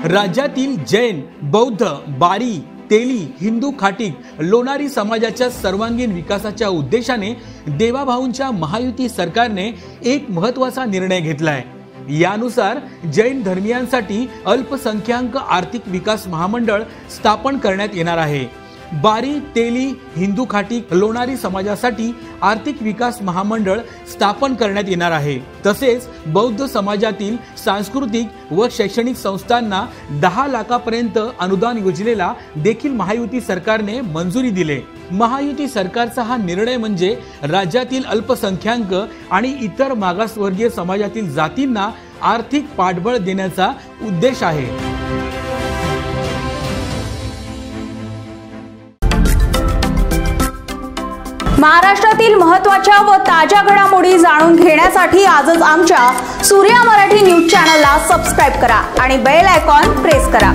राज्यातील जैन, बौद्ध, बारी, तेली, हिंदू खाटीक, लोणारी समाजाच्या सर्वांगीण विकासाच्या उद्देशाने देवाभाऊंच्या महायुती सरकारने एक महत्त्वाचा निर्णय घेतलाय। यानुसार जैन धर्मियांसाठी अल्पसंख्याक आर्थिक विकास महामंडळ स्थापन करण्यात येणार आहे। बारी, तेली, हिंदू खाटीक, लोणारी समाजासाठी आर्थिक विकास महामंडळ स्थापन करण्यात येणार आहे। तसेच बौद्ध समाजातील सांस्कृतिक व शैक्षणिक संस्थांना 10 लाखापर्यंत अनुदान योजनेला देखील महायुती सरकारने मंजुरी दिली। महायुती सरकारचा हा निर्णय म्हणजे राज्यातील अल्पसंख्याक आणि इतर मागासवर्गीय समाजातील जातींना आर्थिक पाठबळ देण्याचा उद्देश आहे। महाराष्ट्रातील महत्त्वाच्या व ताज्या घडामोडी जाणून घेण्यासाठी आजच आमच्या सूर्या मराठी न्यूज चॅनलला सबस्क्राइब करा आणि बेल आयकॉन प्रेस करा।